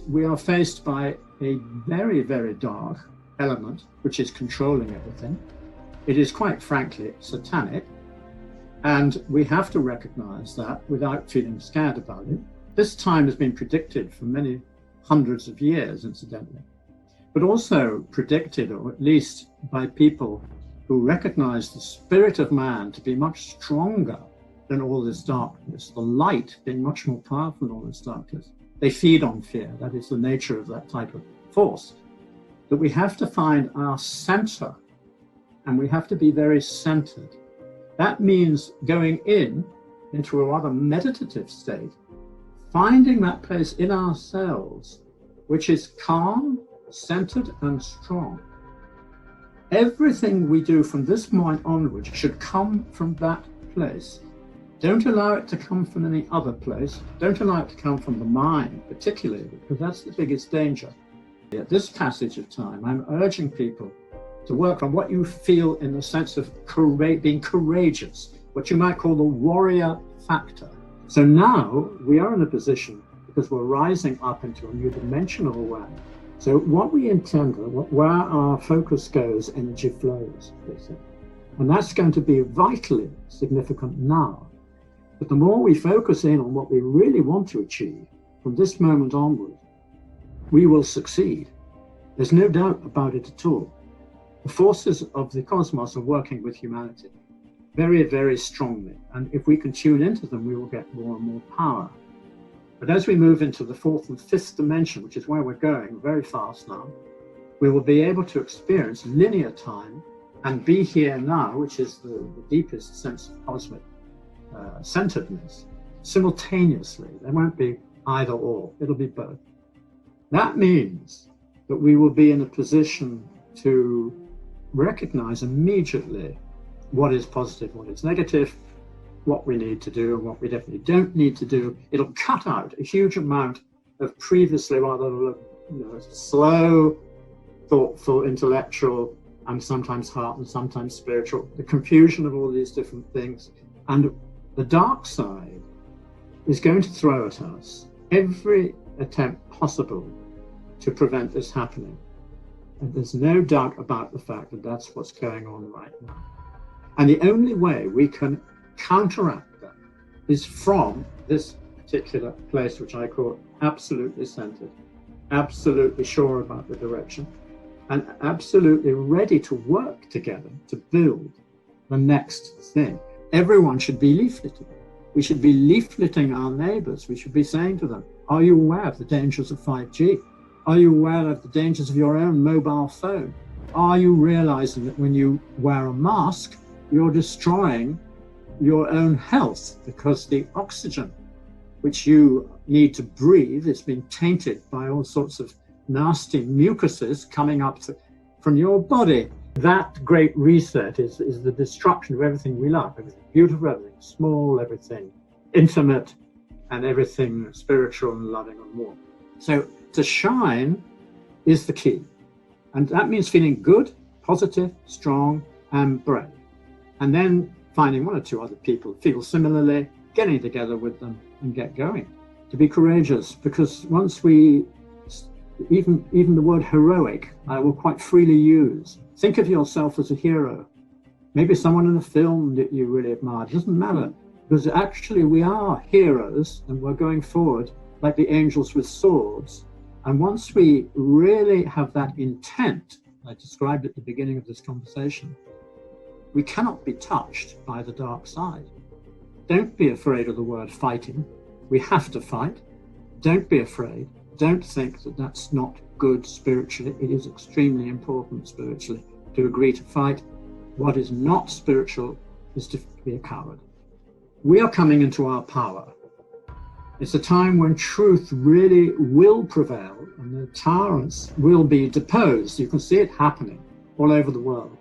We are faced by a very, very dark element which is controlling everything. It is quite frankly satanic, and we have to recognize that without feeling scared about it. This time has been predicted for many hundreds of years, incidentally, but also predicted, or at least by people who recognize the spirit of man to be much stronger than all this darkness, the light being much more powerful than all this darkness. They feed on fear. That is the nature of that type of force. That we have to find our center, and we have to be very centered. That means going into a rather meditative state, finding that place in ourselves which is calm, centered, and strong. Everything we do from this point onwards should come from that place. Don't allow it to come from any other place. Don't allow it to come from the mind, particularly, because that's the biggest danger. At this passage of time, I'm urging people to work on what you feel in the sense of being courageous, what you might call the warrior factor. So now we are in a position, because we're rising up into a new dimension of awareness. So what we intend, where our focus goes, energy flows, basically. And that's going to be vitally significant now. But the more we focus in on what we really want to achieve from this moment onward, we will succeed. There's no doubt about it at all. The forces of the cosmos are working with humanity very, very strongly. And if we can tune into them, we will get more and more power. But as we move into the fourth and fifth dimension, which is where we're going very fast now, we will be able to experience linear time and be here now, which is the deepest sense of cosmic centeredness, simultaneously. There won't be either or, it'll be both. That means that we will be in a position to recognize immediately what is positive, what is negative, what we need to do and what we definitely don't need to do. It'll cut out a huge amount of previously rather slow, thoughtful, intellectual, and sometimes heart and sometimes spiritual, the confusion of all these different things. And the dark side is going to throw at us every attempt possible to prevent this happening. And there's no doubt about the fact that that's what's going on right now. And the only way we can counteract that is from this particular place, which I call absolutely centered, absolutely sure about the direction, and absolutely ready to work together to build the next thing. Everyone should be leafleting. We should be leafleting our neighbors. We should be saying to them, are you aware of the dangers of 5G? Are you aware of the dangers of your own mobile phone? Are you realizing that when you wear a mask, you're destroying your own health because the oxygen which you need to breathe is being tainted by all sorts of nasty mucuses coming up from your body? That great reset is the destruction of everything we love, everything beautiful, everything small, everything intimate, and everything spiritual and loving and warm. So to shine is the key. And that means feeling good, positive, strong, and brave. And then finding one or two other people feel similarly, getting together with them and get going. To be courageous, because once we, even the word heroic, I will quite freely use. Think of yourself as a hero. Maybe someone in a film that you really admire. It doesn't matter, because actually we are heroes and we're going forward like the angels with swords. And once we really have that intent, I described at the beginning of this conversation, we cannot be touched by the dark side. Don't be afraid of the word fighting. We have to fight. Don't be afraid. Don't think that that's not good spiritually. It is extremely important spiritually to agree to fight. What is not spiritual is to be a coward. We are coming into our power. It's a time when truth really will prevail and the tyrants will be deposed. You can see it happening all over the world.